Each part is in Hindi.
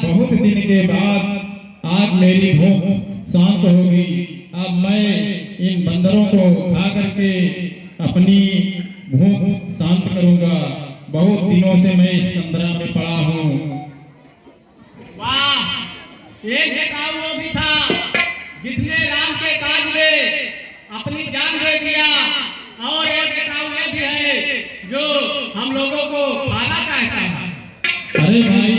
बहुत दिन के बाद आज मेरी भूख शांत होगी। अब मैं इन बंदरों को खा करके अपनी भूख शांत करूंगा। बहुत दिनों से मैं इस कंदरा में पड़ा हूँ। वाह, एक जटायु वो भी था जिसने राम के काज में अपनी जान दे दिया, और एक जटायु ये भी है जो हम लोगों को खाना चाहता है। अरे भाई,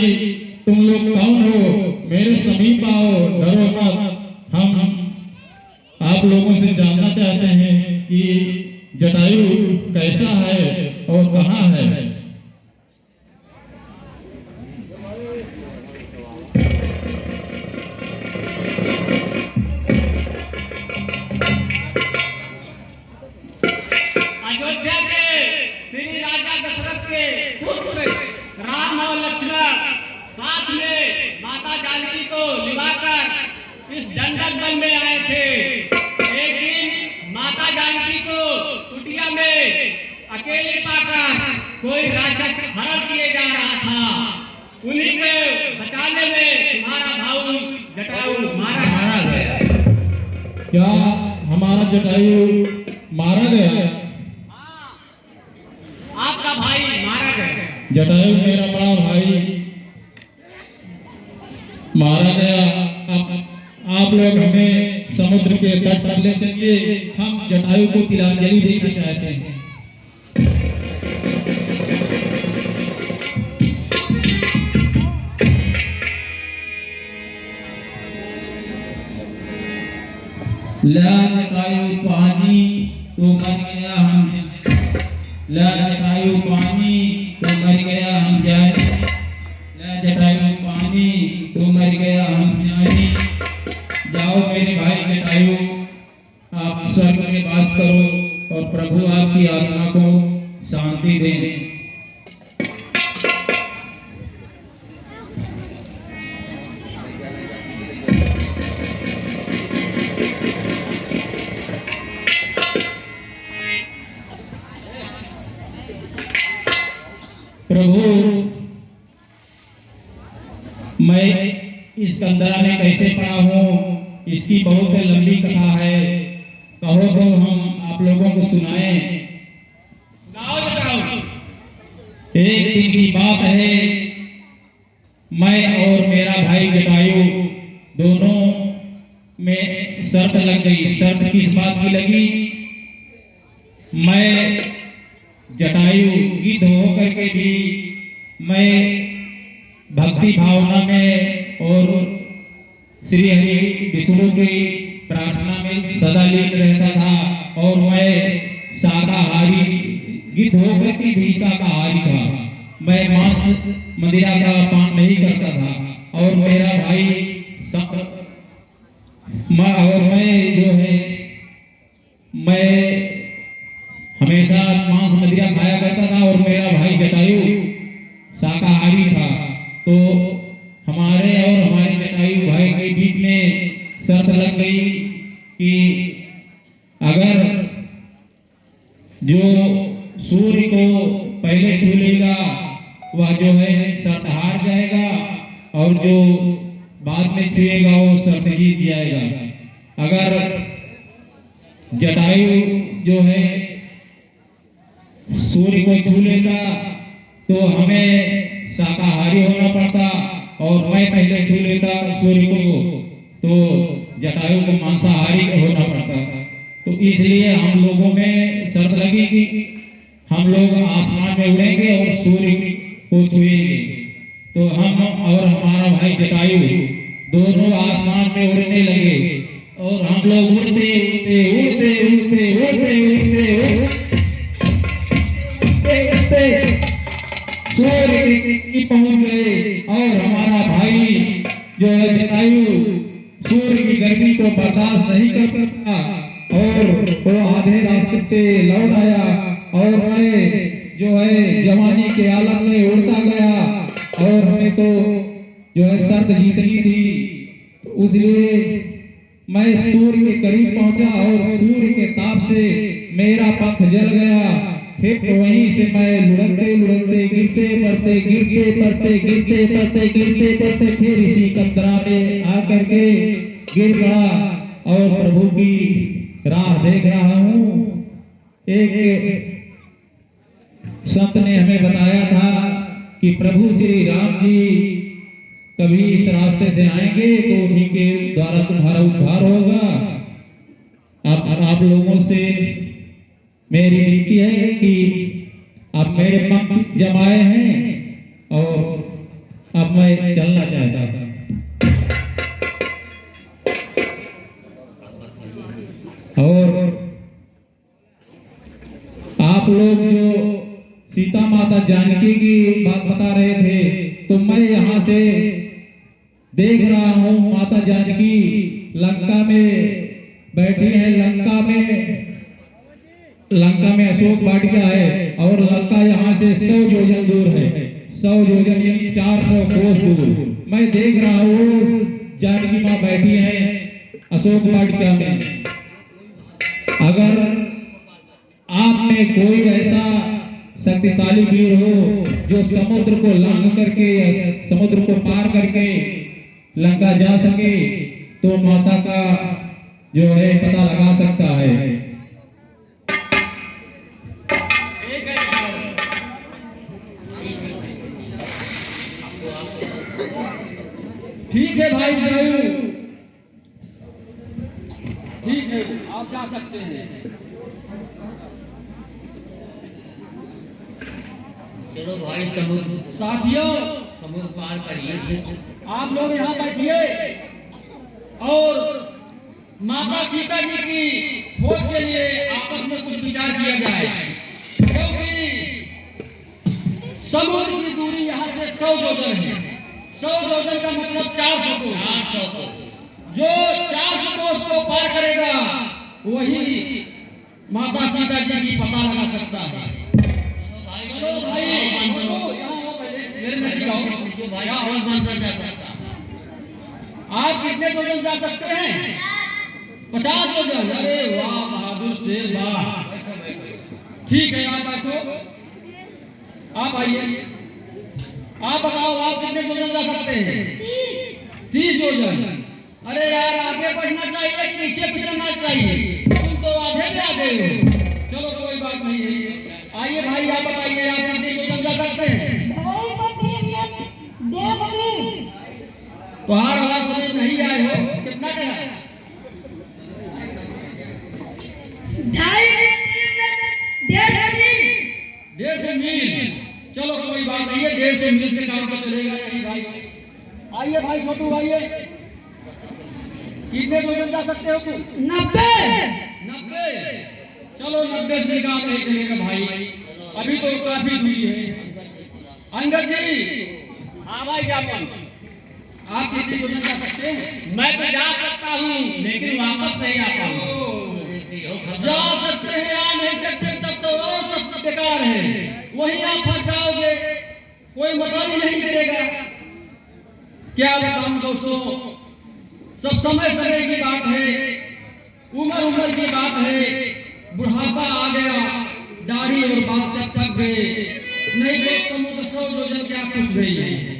तुम लोग कौन हो? मेरे समीप आओ, डरो मत। हम आप लोगों से जानना चाहते हैं कि जटायु कैसा है और कहाँ है। अयोध्या के श्री राजा दशरथ के पुत्र राम और लक्ष्मण साथ में माता जानकी को लिवाकर इस दंडक वन में आए थे। एक दिन माता जानकी को कुटिया में अकेली पाकर कोई राक्षस हरण किए जा रहा था। उन्हीं के बचाने में तुम्हारा भाऊ जटायु मारा गया। क्या हमारा जटायु मारा गया? आपका भाई मारा गया। जटायु मेरा बड़ा भाई मारा गया। आप लोग हमें समुद्र के तट पर ले चलिए, हम जटायु को तिलांजलि देना चाहते हैं। ला जटायु पानी तो मर गया हम, ला जटायु पानी तो मर गया हम जानी, ला जटायु पानी तो मर गया हम जानी। जाओ मेरे भाई जटायु, आप स्वर्ग में वास करो और प्रभु आपकी आत्मा को शांति दें। प्रभु, मैं इस कंदरा में कैसे पड़ा हूँ, इसकी बहुत लंबी कथा है। कहो तो हम आप लोगों को सुनाएं। एक दिन की बात है, मैं और मेरा भाई जटायु दोनों में शर्त लग गई। शर्त किस बात की लगी? मैं जटायु गिद्ध होकर के भी मैं भक्ति भावना में और श्री हरि विष्णु की प्रार्थना में सदा लीन रहता था, और मैं शाकाहारी गिद्ध होकर के भी शाकाहारी था। मैं मांस मदिरा का पान नहीं करता था, और मेरा भाई और मैं जो है मैं हमेशा मांस मदिरा खाया करता था, और मेरा भाई जटायु शाकाहारी था। तो हमारे और हमारे जटायु भाई के बीच में शर्त लग गई कि अगर जो सूर्य को पहले छू लेगा वह जो है शर्त हार जाएगा, और जो बाद में छुएगा वो शर्त जीत जाएगा। अगर जटायु जो है सूर्य को छू लेता तो हमें शाकाहारी होना पड़ता, और मैं पहले छू लेता सूर्य को तो जटायु को मांसाहारी होना पड़ता। तो इसलिए हम लोगों में शर्त लगी कि हम लोग आसमान में उड़ेंगे और सूर्य को छुएंगे। तो हम और हमारा भाई जटायु दोनों आसमान में उड़ने लगे, और हम लोग उड़ते उड़ते उड़ते उड़ते उड़ते उड़ते सूर्य की पहुंच गए, और हमारा भाई जो है जटायु सूर्य की गर्मी को बर्दाश्त नहीं कर सकता, और वो आधे रास्ते से लौट आया, और मैं जो है जवानी के आलम में उड़ता गया, और हमें तो जो है शर्त जीतनी थी। तो इसलिए मैं सूर्य के करीब पहुंचा, और सूर्य के ताप से मेरा पंख जल गया। फिर वहीं से मैं लुढ़कते लुढ़कते गिरते फिर इसी कतरा में आकर के गिर पड़ा और प्रभु की राह देख रहा हूँ। एक संत ने हमें बताया था कि प्रभु श्री राम जी कभी इस रास्ते से आएंगे तो उन्हीं के द्वारा तुम्हारा उद्धार होगा। आप लोगों से मेरी विनती है कि आप मेरे पंख जमाए हैं और अब मैं चलना चाहता था। और आप लोग जो सीता माता जानकी की बात बता रहे थे, तो मैं यहाँ से देख रहा हूँ माता जानकी लंका में बैठी है। लंका में अशोक वाटिका है और लंका यहाँ से 100 योजन दूर है। 100 योजन यानी 400 कोस दूर मैं देख रहा हूँ जानकी माँ बैठी है अशोक वाटिका में। अगर आप में कोई ऐसा शक्तिशाली वीर हो जो समुद्र को लांघ करके या समुद्र को पार करके लंका जा सके, तो माता का जो है पता लगा सकता है। ठीक है भाई जयू, ठीक है, आप जा सकते हैं। चलो भाई समुद्र साथियों, समुद्र पार करिए। आप लोग यहाँ बैठिए और माता सीता जी की खोज के लिए आपस में कुछ विचार किया जाए, क्योंकि समुद्र की दूरी यहाँ से 100 योजन है। 100 योजन का मतलब 400 कोस। जो 400 कोस को पार करेगा वही माता सीता जी की पता लगा सकता है। चलो भाई, मेरे नजदीक आओ। आप कितने योजन जा सकते हैं? 50 योजन। अरे वाह बहादुर शेर, वाह। ठीक है, आप बैठो, आप आइए, आप बताओ आप कितने योजन जा सकते हैं? 30 योजन। अरे यार, आगे बढ़ना चाहिए, पीछे फिरना चाहिए, तुम तो आधे में आ गए हो। चलो कोई बात नहीं है, आइए भाई, आप बताइए आप कितने योजन जा सकते हैं? तो हर आवाज समझ नहीं आए हो, कितना क्या है? 150 मील। चलो कोई बात नहीं है, 150 मील से काम तो चलेगा नहीं भाई। आइए भाई छोटू, आइए, कितने योजन जा सकते हो तुम? 90। चलो 90 से काम नहीं चलेगा भाई, अभी तो काफी दूरी है। अंगद जी, हाँ भाई जापन, आप कितने योजन जा सकते हैं? मैं तो जा सकता हूँ लेकिन वापस नहीं आता हूँ। जा सकते हैं, आ नहीं सकते, तब तो और सब बेकार है। वहीं आप फंस जाओगे, कोई मतलब ही नहीं करेगा। क्या बताऊं दोस्तों, सब समय समय की बात है, उम्र की बात है। बुढ़ापा आ गया, दाढ़ी और बाल सब थक गए, नहीं तो समुद्र 100 योजन क्या कुछ नहीं है।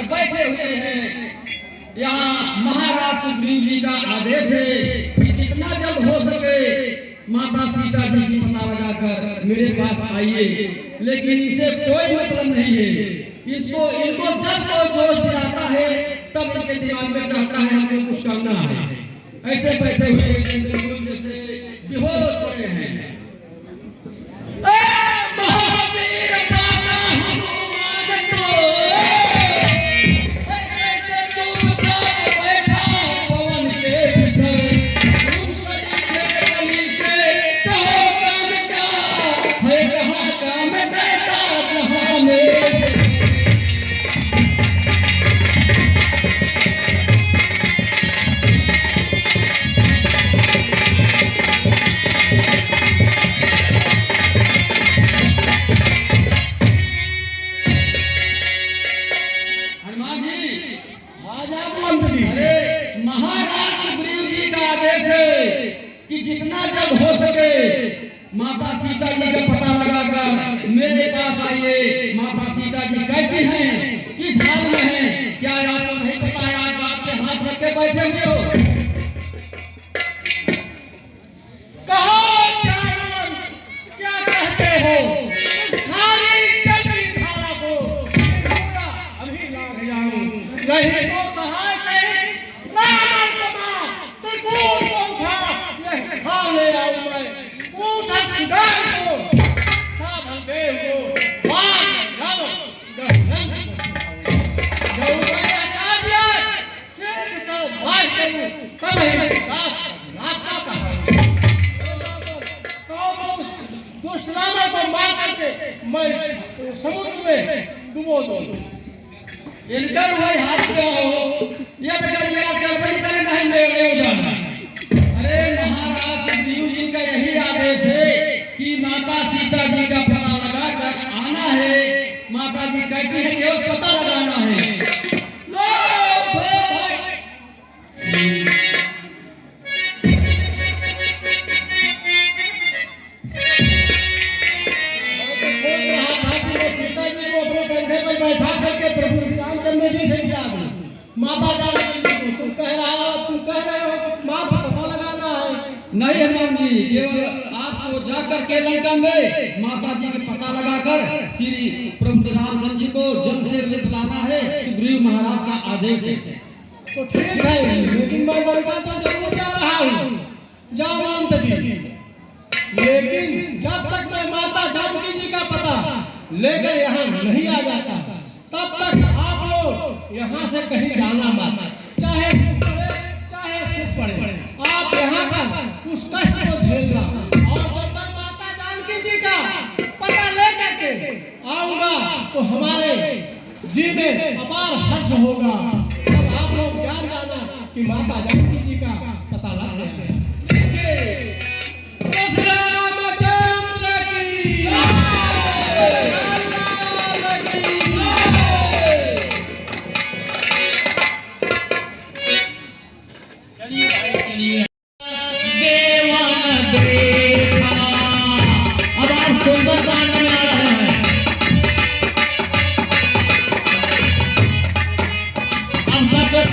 बैठे हुए हैं। यहाँ महाराज सुग्रीव जी का आदेश है कि जितना जल्द हो सके माता सीता जी की पता लगाकर मेरे पास आइए, लेकिन इसे कोई मतलब नहीं है। इसको इनको जब कोई जोश दिलाता है तब इनके दिमाग में चढ़ता है हमको कुछ करना है। ऐसे बैठे हुए जैसे बेहोश पड़े हैं। महावीर बाबा हनुमान को ऐसे चुपचाप बैठा पवन के विषय दूसरी के गली से कहो काम क्या है, कहाँ काम कैसा जहाँ में। महाराज सुग्रीव जी का आदेश है कि जितना जल्द हो सके माता सीता जी का पता लगाकर मेरे पास आइए। माता सीता जी कैसी हैं, किस हाल में हैं, क्या आपको नहीं पता है? आप बात पे हाथ रख के बैठे हुए हो। कहो जानवर क्या कहते हो, सारी चलती धारा को अभी लाग जाऊं नहीं तो सहाय से रावण कमा त्रिकूट को उठा यह खा ले आऊं मैं। उठा किधर को साधन देव को भाग रावण गहन जो मैं आज्ञा शेर चल भाग करूं तब ही रास्ता कहां तो दुष्ट रावण को मार करके मैं समुद्र में डुबो दूं। इनकर वही हाथ पे हो ये बेकार मेरा कल्पना करे नहीं मेरे हो जाना। अरे महाराज सुग्रीव जी का यही आदेश है कि माता सीता जी का पता लगाकर आना है। माता जी कैसी है केवल पता लगाना है। लो भाई सीता जी को अपने कंधे पर बैठा करके प्रभु श्री रामचंद्र जी से क्या माता जानकी जी को तुम कह रहे हो माँ को पता लगाना है। नहीं हनुमान जी, केवल आपको जाकर के लंका में माता जी का पता लगाकर श्री प्रभु रामचंद्र जी को जल्द से जल्द बताना है। सुग्रीव महाराज का आदेश है। तो ठीक है, लेकिन मैं लंका तो जरूर जा रहा हूँ, जाओ माता जी। लेकिन जब तक मैं माता जानकी जी का पता लेकर यहाँ नहीं आ जाता तब तक आप लोग यहाँ से कहीं जाना मत, चाहे सुख पड़े चाहे सुख पड़े। आप यहाँ पर उस कष्ट को झेलना और जब मैं माता जानकी जी का पता लेकर के आऊंगा तो हमारे जी में अपार हर्ष होगा। तब आप लोग जान जाना कि माता जानकी जी का पता लग गया। देखा। अब आप सुंदर कांड में आ रहे हैं। अब तक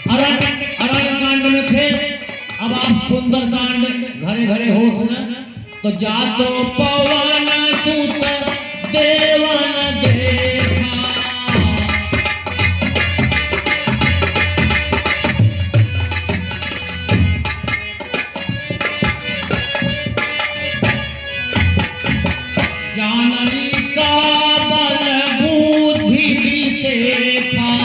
अरण्य कांड में थे, अब आप सुंदर कांड घरे घरे हो ना। तो जातो पवन सुत देवन देखा। जाननी का बल बुद्धि विशेषा।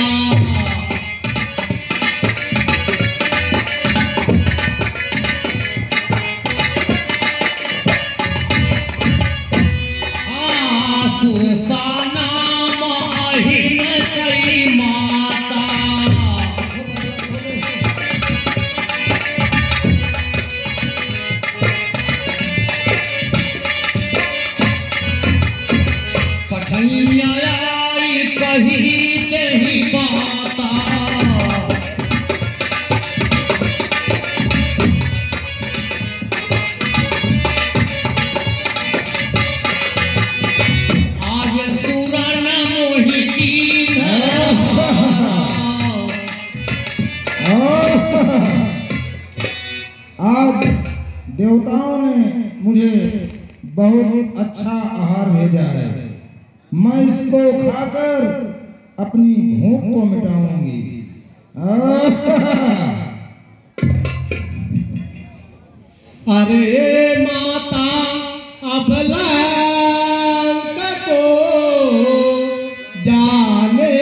सुरसाना माहिन कई माता। पठैया आई कही तेही बाता। आज सुरन मोहिनी आज देवताओं ने मुझे बहुत अच्छा आहार भेजा है। मैं इसको खाकर अपनी भूख को मिटाऊंगी। अरे माता अबला को जाने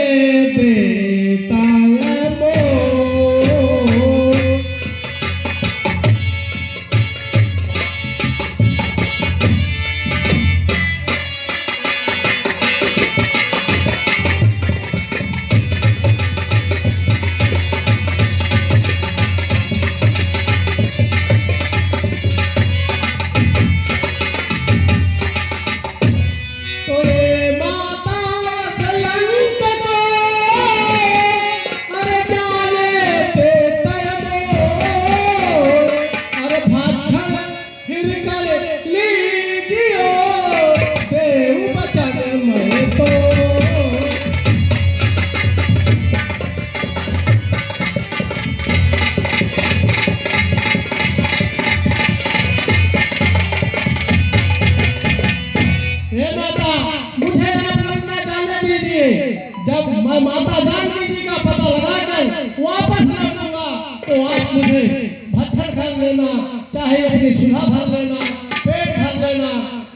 देता मोह। जब मैं माता जानकी जी का पता लगाकर वापस लौटूंगा तो आप मुझे भक्षण कर लेना, चाहे अपनी सुधा भर लेना, पेट भर लेना,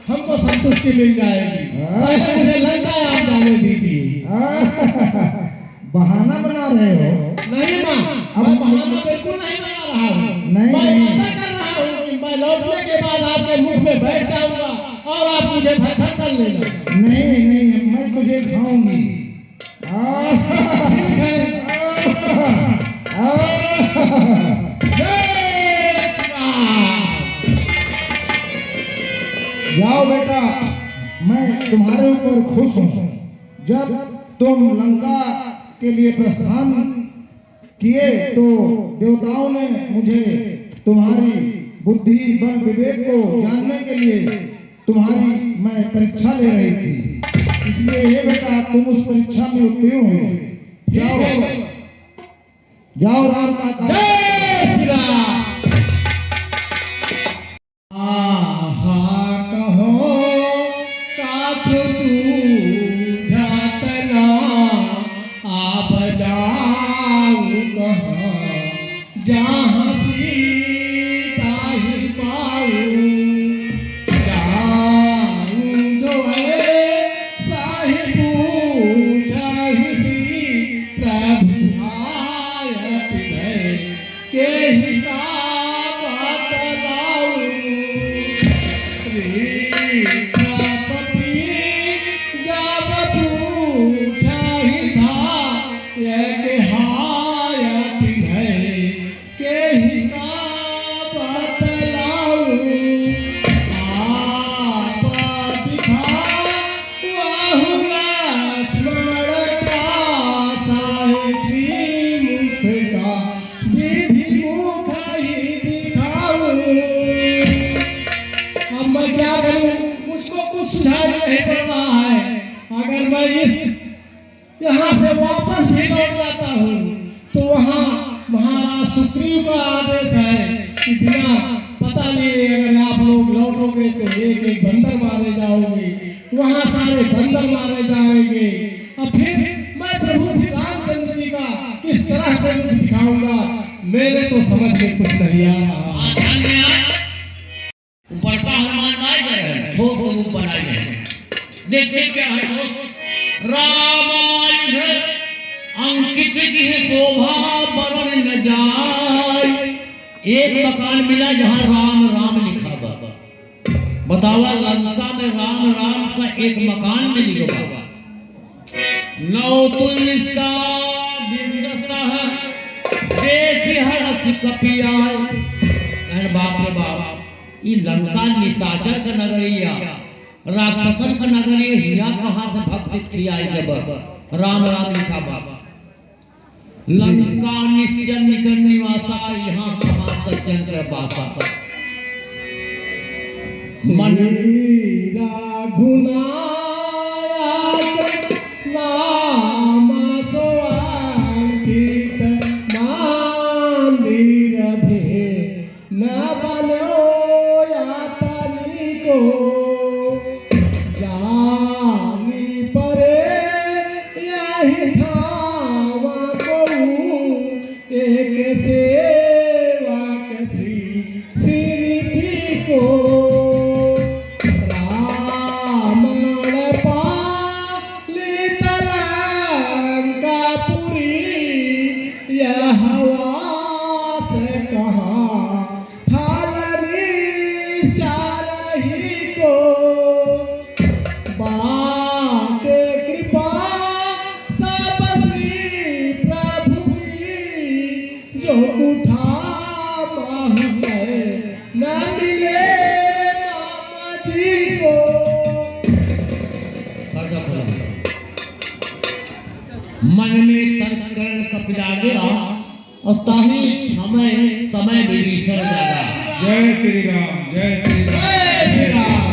हमको संतुष्टि मिल जाएगी। पहले मुझे लंका आप जाने दीजिए। बहाना बना रहे हो? नहीं माँ, अब बहाना बिल्कुल नहीं बना रहा हूँ। नहीं, मैं नहीं। वादा कर रहा हूँ कि मैं लौटने के बाद आपके मुख में बैठ जाऊंगा और आप मुझे भक्षण कर लेना। नहीं नहीं, मैं तुझे खाऊंगी। ठीक है। जय श्री राम। जाओ बेटा, मैं तुम्हारे ऊपर खुश हूँ। जब तुम लंका के लिए प्रस्थान किए तो देवताओं ने मुझे तुम्हारी बुद्धि बल विवेक को जानने के लिए तुम्हारी मैं परीक्षा ले रही थी। इसलिए ये बेटा तुम उस परीक्षा में उत्तीर्ण हुए। जाओ जाओ, राम का जय श्री राम। आहा कहो काछु सूझत ना, आप जाऊं कहाँ जहाँ सीता ही पाऊं। जाऊं जो है साहिब पूछा ही सी, प्रभु आयत है के ही नहीं पड़ रहा है। अगर मैं इस यहाँ से वापस भी लौट जाता हूँ तो वहाँ महाराज सुग्रीव का आदेश है कि बिना पता लिए अगर आप लोग लौटोगे तो एक एक बंदर मारे जाओगे, वहाँ सारे बंदर मारे जाएंगे। और फिर मैं प्रभु श्री रामचंद्र जी का किस तरह से रूप दिखाऊंगा, मेरे तो समझ में कुछ नहीं आ रहा। बड़का हनुमान मार गए, ठोक रूप बनाए गए। देखते क्या है दोस्त, रामायण अंकित की शोभा बरन न जाए। एक मकान मिला जहाँ राम राम लिखा बाबा। बतावा लंका में राम राम का एक मकान मिल गया बाबा। नौ तुलसा बिंदसा है देख है रस कपिया। बाप रे बाप, ये लंका निशाचर का नगरिया, राक्षसन का नगरिया, हिया कहाँ से भक्ति किया जब राम राम लिखा बाबा। लंका निश्चय निकल निवासा, यहाँ कहाँ सज्जन कर बासा। मन रघुनायक नाम सोअंकित मंदिर भे न बनो यातनी को। जानी परे यही ठावा को एक सेवक श्री को। मन में तर्क करण कपिला गया और ताही समय समय विभीषण जागा। जय श्री राम, जय श्री राम, जय श्री राम,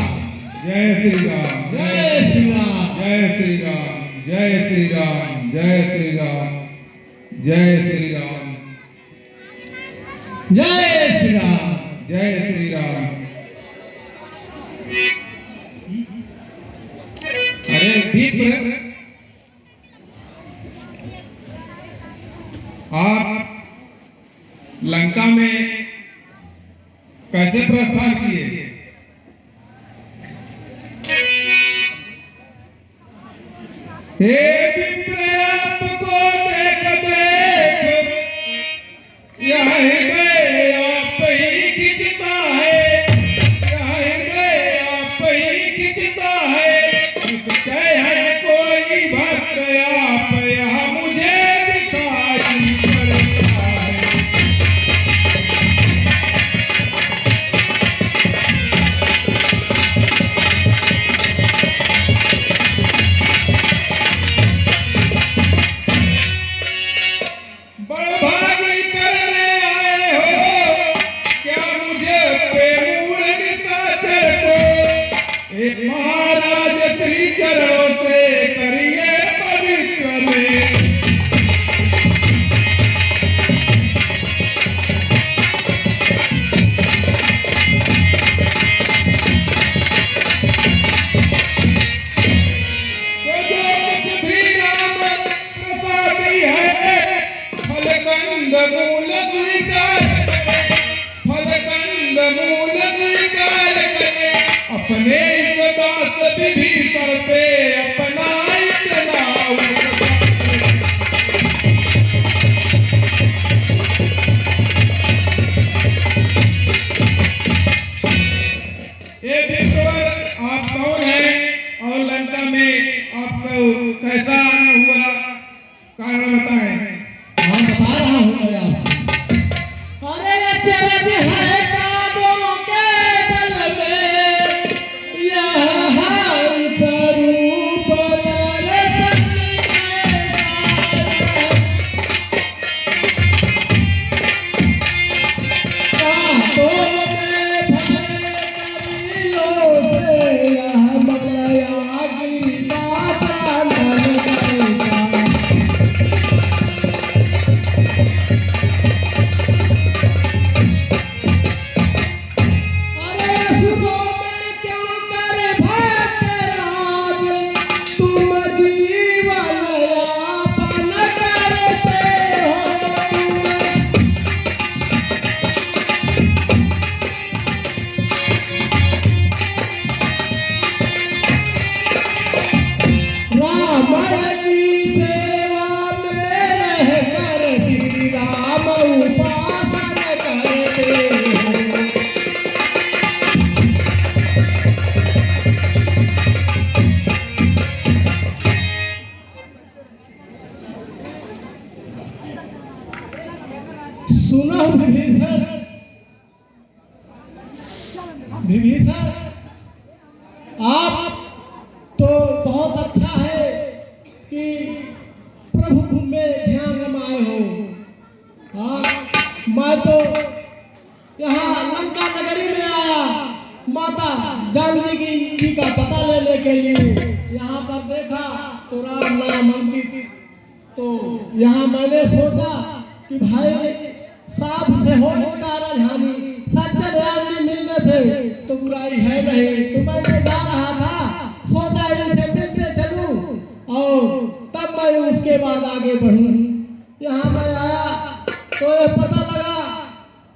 जय श्री राम, जय श्री राम, जय श्री राम, जय श्री राम, जय श्री राम, जय श्री राम, जय श्री राम, जय श्री राम। अरे विप्र, आप लंका में कैसे प्रस्थान किए? हे विप्र, आपको देख देख यह हृदय आप ही खिंचता है, यह हृदय आप ही खिंचता है। निश्चय है कोई भक्त आप यह मुझे दिखाई पड़ता है। बड़भागी करने आए हो क्या मुझे प्रेमूल निशाचर को। एक महाराज श्री चरणों से करिए पवित्र में। तो जो कुछ भी राम प्रसादी है फलकंद मूल स्वीकार करे, फलकंद मूल स्वीकार करे। अपने इस दास विभीषण पे अपना इतना ये विप्र, आप कौन हैं और लंका में आपको कैसा आना हुआ, कारण बताएं। हाँ बता रहा हूँ मैं आपसे। अरे चरज है कादों के दल में, यह हंस रूप दर्शन के कांटों में भरे करीलों से यह मलया असुरों में क्यों कर भक्त राज, तुम जीवन यापन करते हो। रावण की सेवा में रहकर श्री राम उपासन करते हो। सुनो विभीषण, विभीषण आप तो बहुत अच्छा है कि प्रभु में ध्यान रमाए हो। हाँ, मैं तो यहाँ लंका नगरी में आया माता जानकी जी का पता लेने के लिए। यहाँ पर देखा तो राम नाम अंकित, तो यहाँ मैंने सोचा कि भाई साधु से हो का राजधानी, सज्जन आदमी मिलने से तो बुराई है नहीं। तो मैं तो जा रहा था, सोचा इनसे मिलते चलूं और तब मैं उसके बाद आगे बढ़ूं। यहाँ मैं आया तो ये पता लगा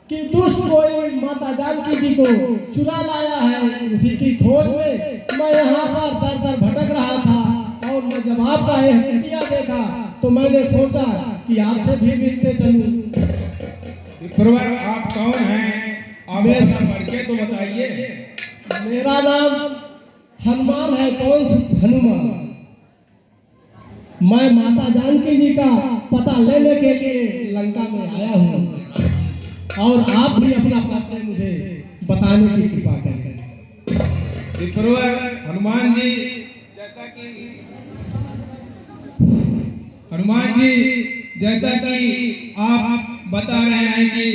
कि दुष्ट कोई माता जानकी जी को चुरा लाया है उसी की खोज में। मैं यहाँ पर दर दर भटक रहा था और मैं जब आपका यह कुटिया देखा तो मैंने सोचा कि आपसे भी मिलते चलूं। विप्रवर आप कौन हैं? आप अपना परिचय तो बताइए। मेरा नाम हनुमान है। कौन हनुमान? मैं माता जानकी जी का पता लेने के लिए लंका में आया हूँ और आप भी अपना परिचय मुझे बताने की कृपा करें। विप्रवर हनुमान जी, जैसा कि आप बता रहे हैं कि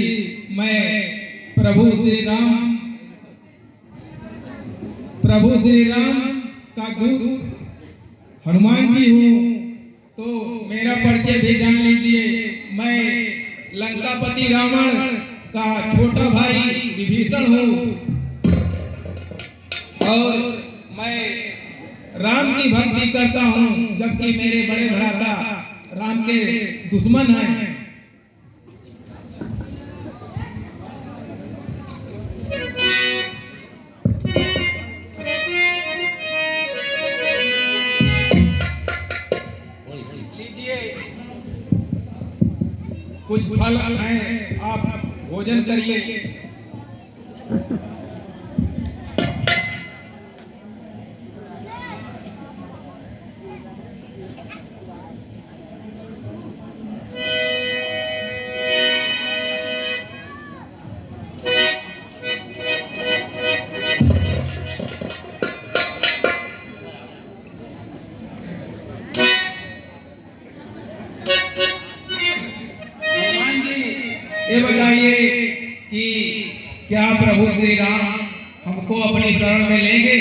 मैं प्रभु श्री राम का दूत हनुमान जी हूँ, तो मेरा परिचय भी जान लीजिए। मैं लंकापति रावण का छोटा भाई विभीषण हूँ और मैं राम की भक्ति करता हूँ, जबकि मेरे बड़े भ्राता राम के दुश्मन हैं। कुछ फल हैं, आप भोजन करिए। ये बताइए कि क्या प्रभु श्री राम हमको अपनी शरण में लेंगे?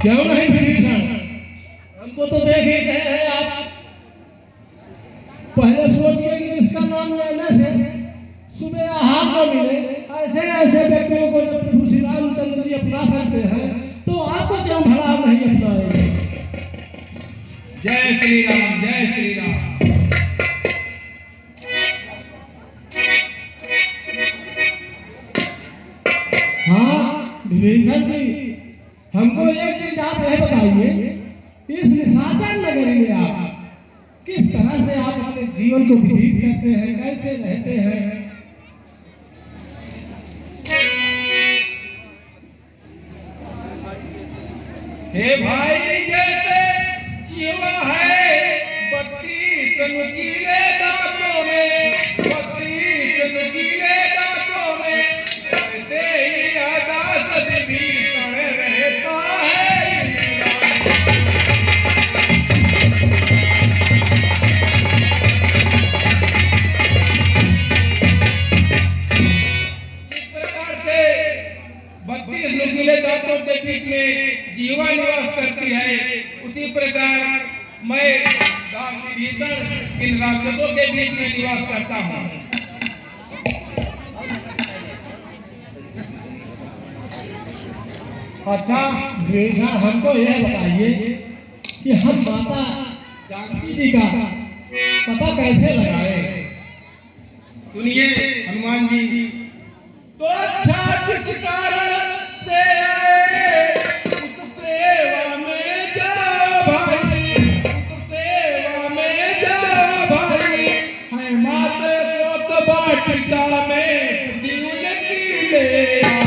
क्यों नहीं विभीषण, हमको तो देख ही रहे हैं आप। पहले सोचिए कि जिसका नाम लेने से सुबह आहार न मिले, ऐसे ऐसे व्यक्तियों को जब प्रभु श्री रामचंद्र जी अपना सकते हैं तो आपको क्यों भला नहीं अपनाएंगे? जय श्री राम, जय श्री राम। हाँ विभीषण जी, हमको एक चीज आप यह बताइए, इस निशाचर नगरी में आप किस तरह से आप अपने जीवन को व्यतीत करते हैं, कैसे रहते हैं? हे भाई, जैसे जीवा है 32 नुकीले दांतों में, 32 नुकीले दांतों में, ऐसे ही आकाश विभीषण रहता है। इस प्रकार से 32 नुकीले दांतों के बीच में जीवा निवास करती है, उसी प्रकार मैं विभीषण इन राक्षसों के बीच में निवास करता हूँ। अच्छा विभीषण, हमको यह बताइए कि हम माता जानकी जी का पता कैसे लगाए? सुनिए हनुमान जी, तो अच्छा किस कारण से आए, उस सेवा में जा भाई, उस सेवा में जा भाई, है माते को बाटिका में दीन की ले आओ।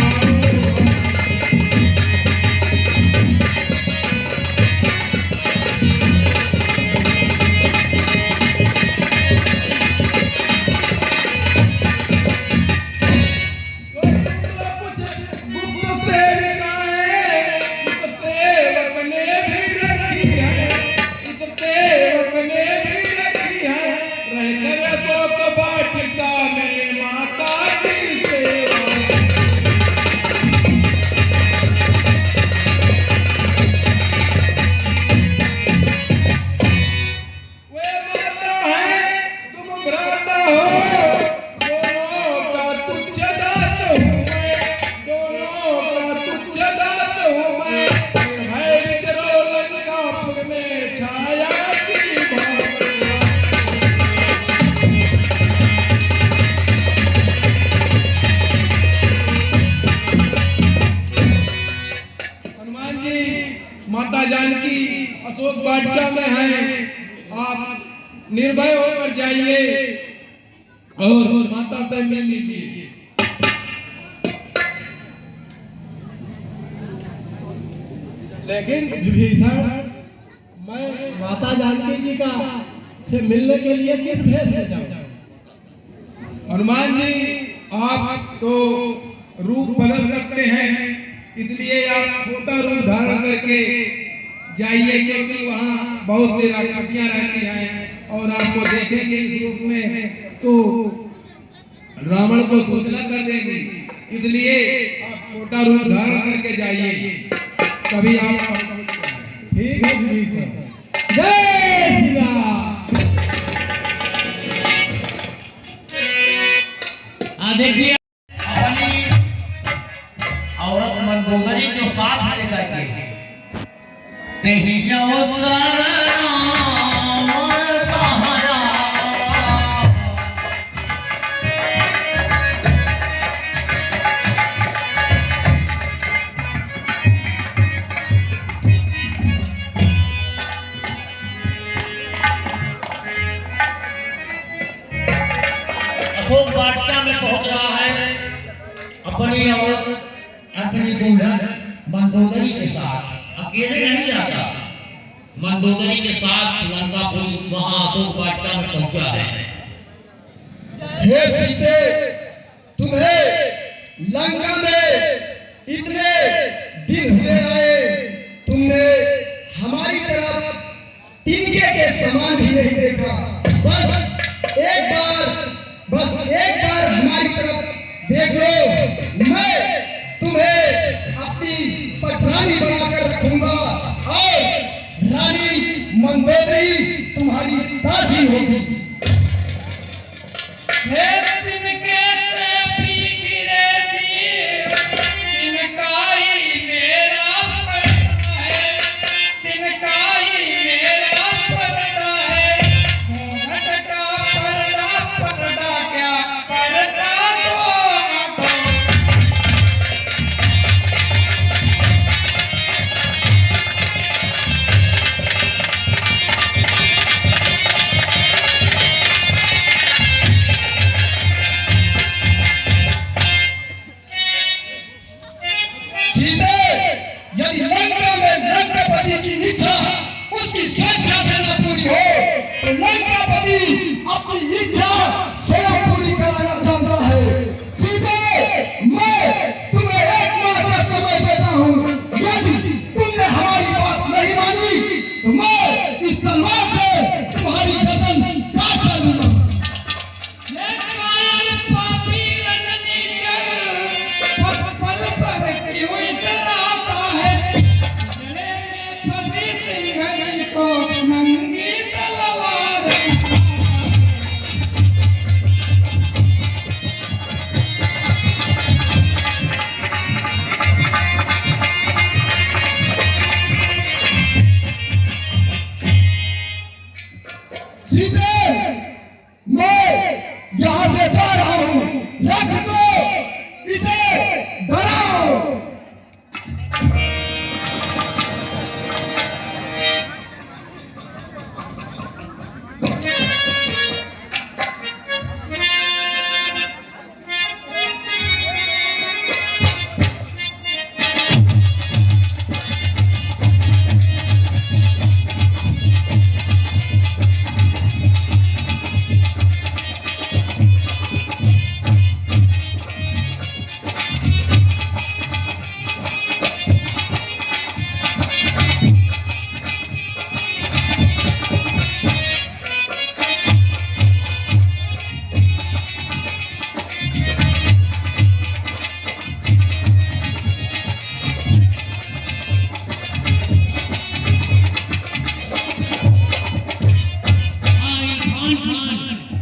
माता जानकी अशोक वाटिका में है, आप निर्भय होकर जाइए और माता से मिल लीजिए। लेकिन विभीषण, मैं माता जानकी जी का से मिलने के लिए किस भेष में जाऊं? हनुमान जी, आप तो रूप बदल सकते हैं, इसलिए आप छोटा रूप धारण करके जाइए, क्योंकि वहाँ बहुत सी राक्षसियाँ रहती हैं और आपको देखेंगे इस रूप में तो रावण को सूचना कर देंगे, इसलिए आप छोटा रूप धारण करके जाइए, कभी आप ठीक है विभीषण। जय श्री राम। देखिए औरत मंदोदरी को साथ लेकर के अशोक वाटिका में पहुंच रहा है अपनी औरत अपनी दुल्हन मंदोदरी के साथ, अकेले नहीं जाता, मंदोदरी के साथ लंकापुर वहां अशोक वाटिका में पहुंचा है। हे सीते, तुम्हें लंका में इतने दिन हुए आए, तुमने हमारी तरफ तिनके के समान भी नहीं देखा। बस एक बार हमारी तरफ देख लो, मैं तुम्हें अपनी पटरानी बनाकर रखूंगा और रानी मंदोदरी तुम्हारी दासी होगी। अपनी इच्छा स्वयं पूरी कराना चाहता है। सीधे मैं तुम्हें एक माह का समय देता हूँ, यदि तुमने हमारी बात नहीं मानी तो मैं इस तलवार से तुम्हारी गर्दन काट डालूंगा।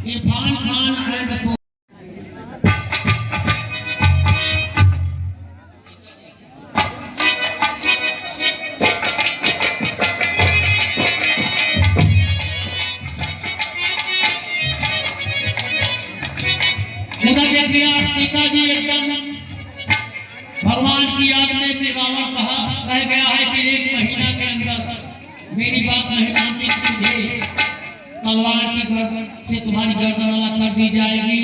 इरफान खान एंड उधर देख लिया सीता जी एकदम भगवान की याद में कि रावण कह गया है कि 1 महीना के अंदर मेरी बात नहीं मानती तुझे तलवार की गर्दन से तुम्हारी गर्दन अलग कर दी जाएगी।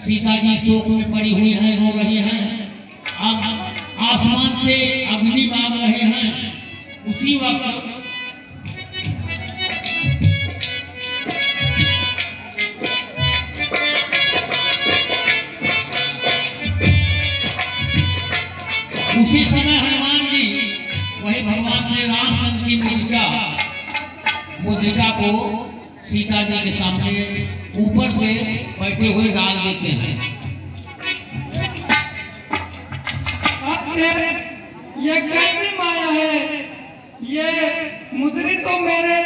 सीता जी शोक में पड़ी हुई हैं, रो रही हैं, आसमान से अग्नि मांग रहे हैं। उसी वक्त उसी समय हनुमान जी वही भगवान श्री रामचंद्र की मुद्रिका को सीता जी के सामने ऊपर से बैठे हुए डाल देते हैं। ये कैसी माया है? ये मुद्री तो मेरे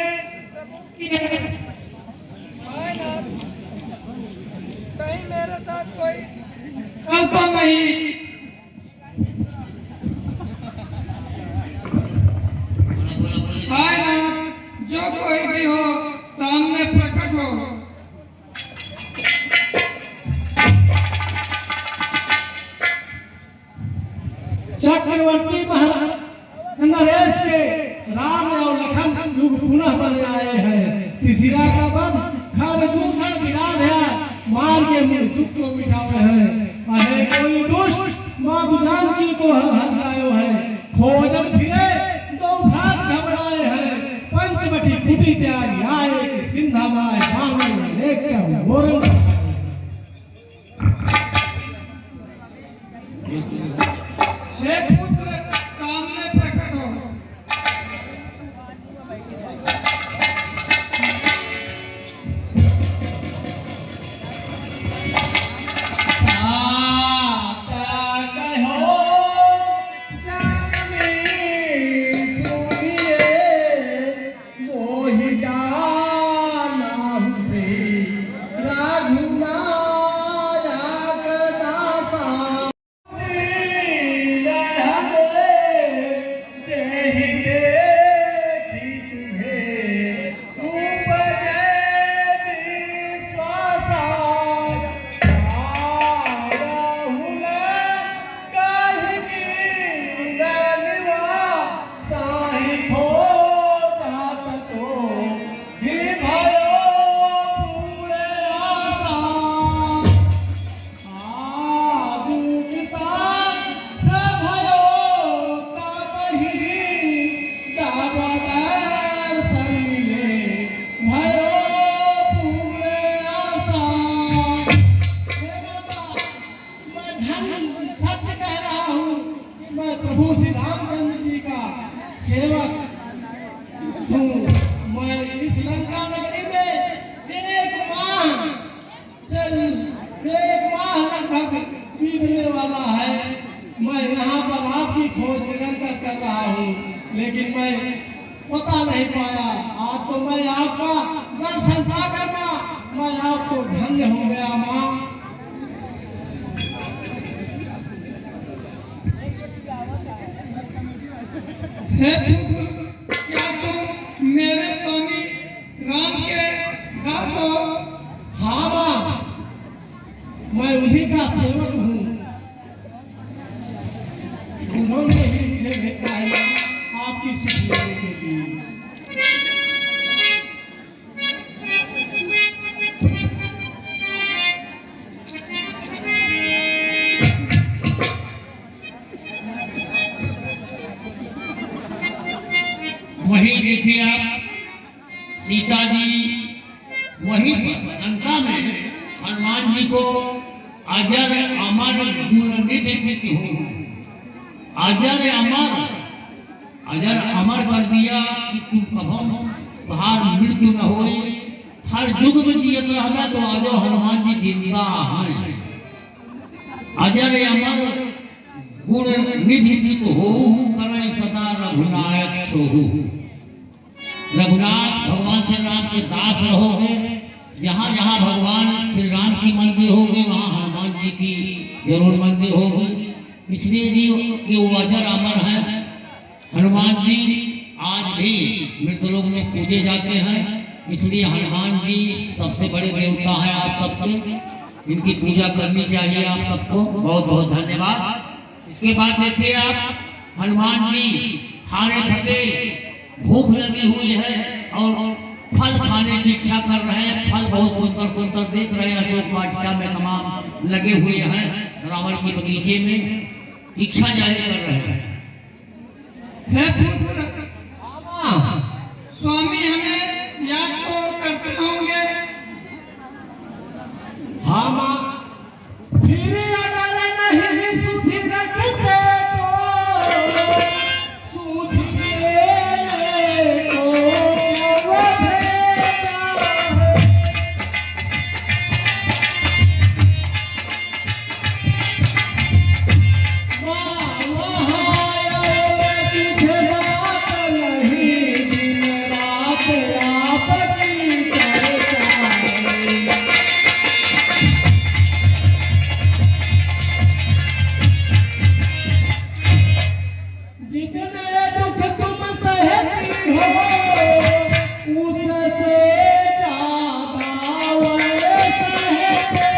कहीं मेरे साथ कोई तो नहीं। हाय नाथ, जो कोई भी हो सामने प्रकट हो। चक्रवर्ती महाराज नरेश के राम और लखन युग पुनः बन आए हैं। तिथिरा का वध खर दूषण विराध है, मार के मृत्यु को मिटावे हैं। अरे कोई दुष्ट माँ जानकी को हर लायो है, खोजन फिरे दो भ्रात घबराए हैं। पंचवटी कुटी त्याग आए कि सिंधा माय पावन लेक चम बोरन। हे पुत्र सामने प्रकट हो। प्रभु श्री रामचंद्र जी का सेवक हूँ। मैं इस लंका नगरी में एक माह लगभग बीतने वाला है। मैं यहाँ पर आपकी खोज निरंतर कर रहा हूँ, लेकिन मैं पता नहीं पाया। आज तो मैं आपका दर्शन पा करना मैं आपको धन्य हो गया। माँ हे पुत्र, क्या तुम मेरे स्वामी राम के दास हो? हाँ माँ, मैं उन्हीं का सेवक हूँ। उन्होंने ही मुझे भेजा है आपकी सुख लेने के लिए। वहीं देखिए आप सीता जी वहीं पर लंका में हनुमान जी को अजर अमर गुणनिधि सिद्धि हो, अजर अमर कर दिया कि तुम कभो बाहर मृत्यु न होए, हर युग में जियत रहना तो आजो हनुमान जी जिंदा हैं। अजर अमर गुण निधि सिद्ध हो, करे सदा रघुनायक सोहू। रघुनाथ भगवान श्री राम के दास रहोगे, जहाँ जहाँ भगवान श्री राम की मंदिर होगी वहाँ हनुमान जी की जरूर मंदिर होगी। इसलिए भी कि वो अजर अमर है। हनुमान जी आज भी मृतलोक में पूजे जाते हैं, इसलिए हनुमान जी सबसे बड़े देवता हैं आप सबके। इनकी पूजा करनी चाहिए आप सबको। बहुत बहुत धन्यवाद। इसके बाद देखिए आप हनुमान जी हारे थके, भूख लगी हुई है और फल खाने की इच्छा कर रहे हैं। फल बहुत सुंदर सुंदर देख रहे हैं, अशोक वाटिका में तमाम लगे हुए हैं, रावण के बगीचे में इच्छा जाहिर कर रहे हैं। हे पुत्र, स्वामी हमें याद तो करते होंगे। हाँ माँ, फिर अगर नहीं सुधि रखते तो सुधि लेने को वो भेजा है। माँ वहाँ तुझे बात नहीं, दिन रात आपकी चर्चा है। जितने दुख तुम सहती हो उससे ज्यादा वे सहते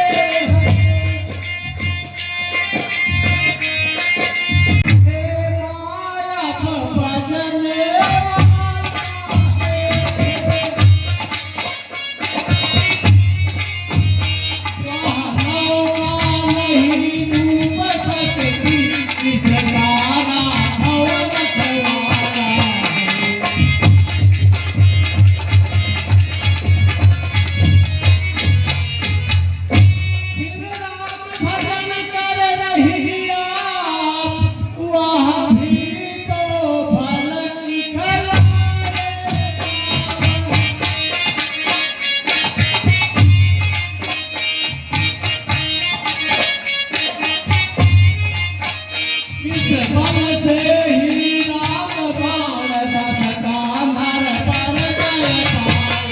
हैं। हे माया बचने वाला नहीं डूब सकती इस तारा दौलत वाला है। फिर राम भजन कर रही आप, वह भी तो फल निकला। इस बल से ही राम बाण दस कान्हर पर गए पाए।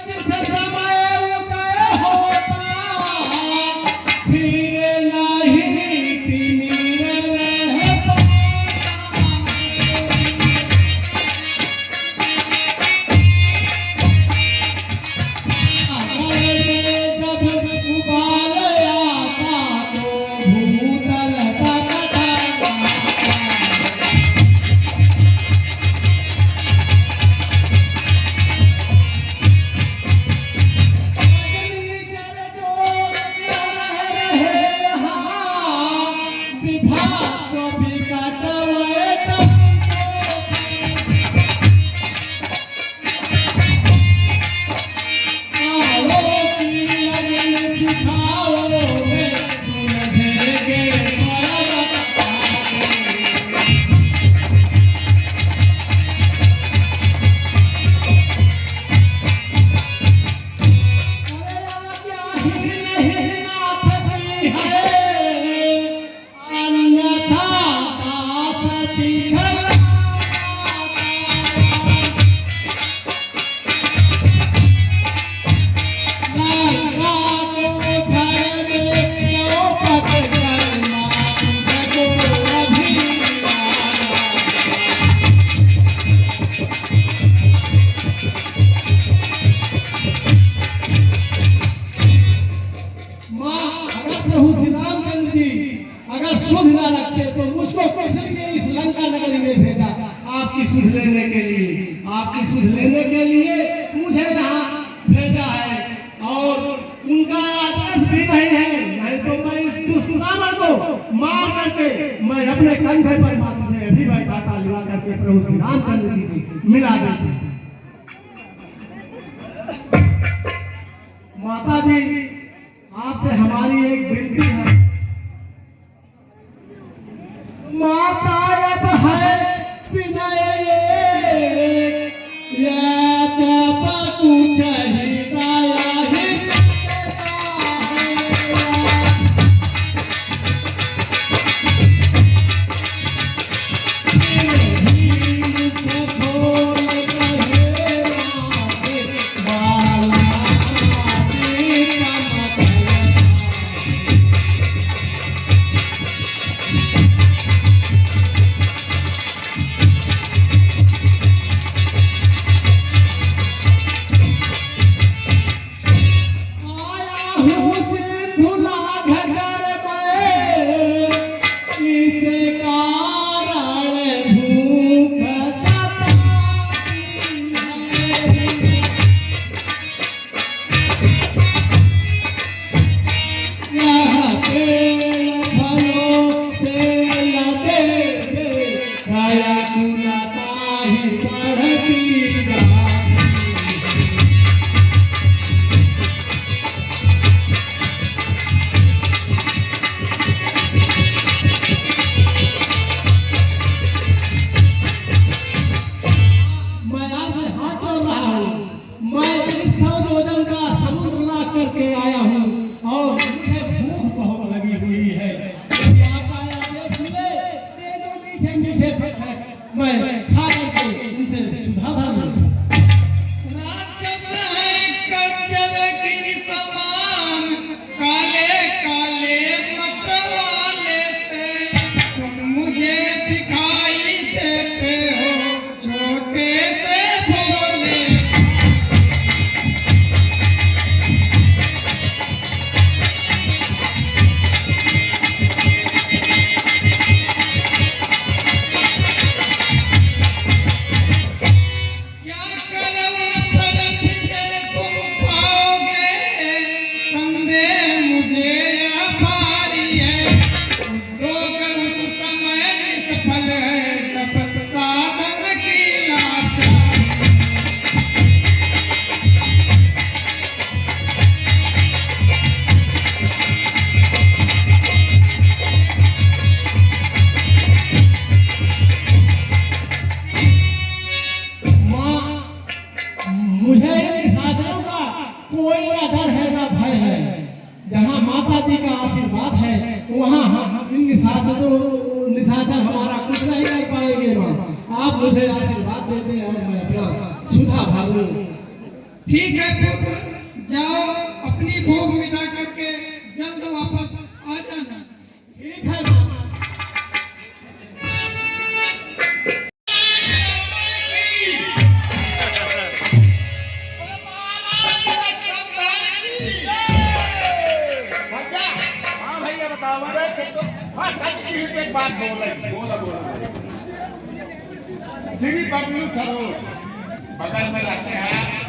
जिस समय उदय होता फिर नहीं तिमिर रह पाता। अपने कंधे पर मुझे अभी बैठा था लिवा करके प्रभु श्री रामचंद्र जी से मिला देते। माता जी आपसे हमारी एक विनती है। माता अब है विनय या कुछ हिदाया ही करके आया हूँ और मुझे भूख बहुत लगी हुई है। यदि आपका आदेश मिले ये जो मीठे मीठे फल है मैं खा करके इनसे क्षुधा भर लूं। काले काले मतवाले से तुम मुझे दिखाई देते हो छोटे से भोले। क्या करो तरफ से तुम पाओगे संदेह मुझे आभारी है। लोग उस समय निष्फल है जब साधन की लाचारी। माँ मुझे निशाचरों का कोई ना डर है ना भय है। जहाँ माता जी का आशीर्वाद है वहाँ हम इन निशाचर हमारा कुछ नहीं कर पाएंगे। माँ आप मुझे आशीर्वाद देते हैं और मैं अपना क्षुधा भर लूं। ठीक है पुत्र, जाओ अपनी भोग विदा करके जल्द वापस आ जाना। ठीक है माँ। हाँ भैया बताओ हाँ एक बात बोला श्री बबलू सरोज बगल में रहते हैं।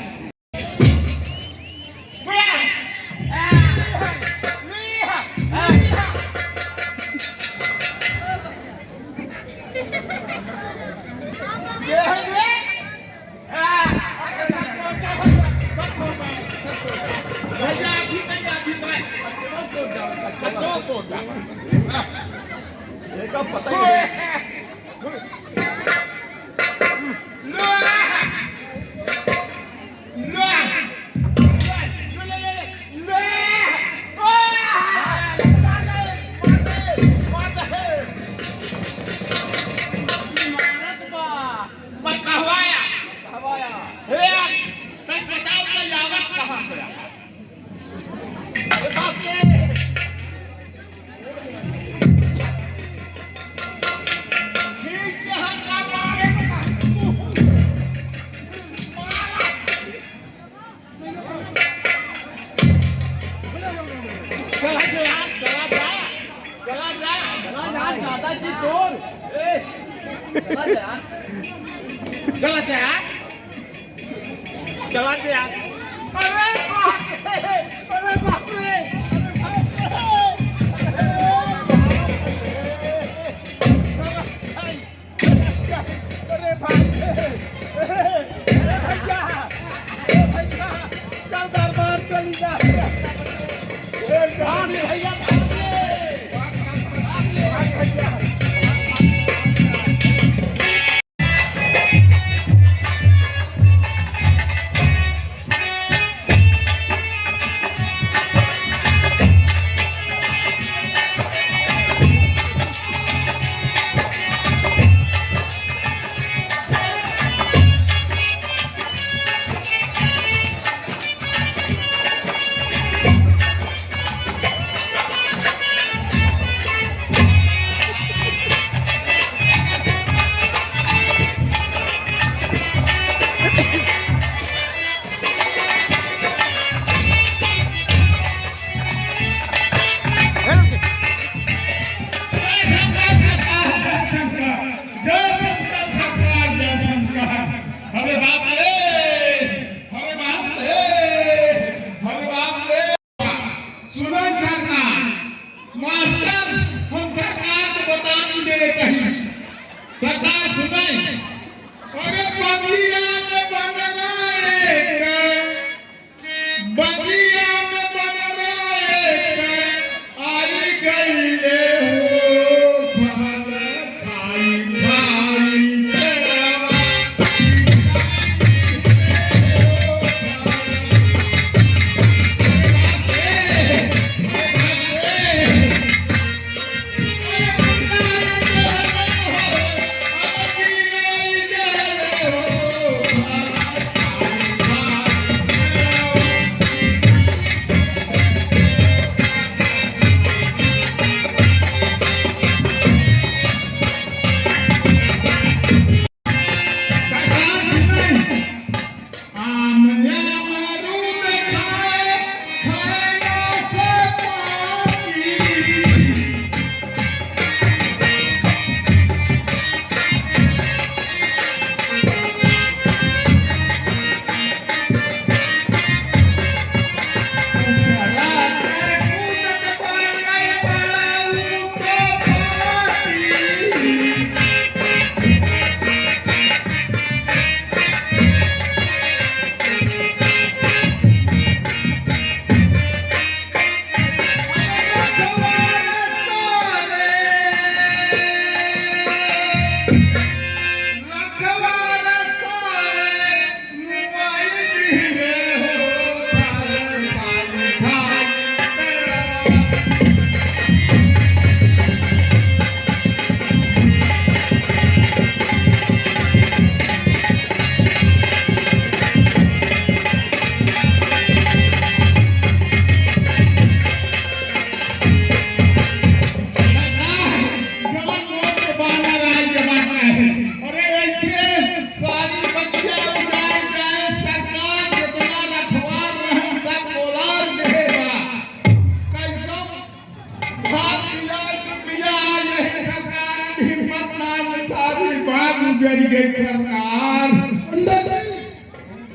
गुजर गई सरकार। अंदर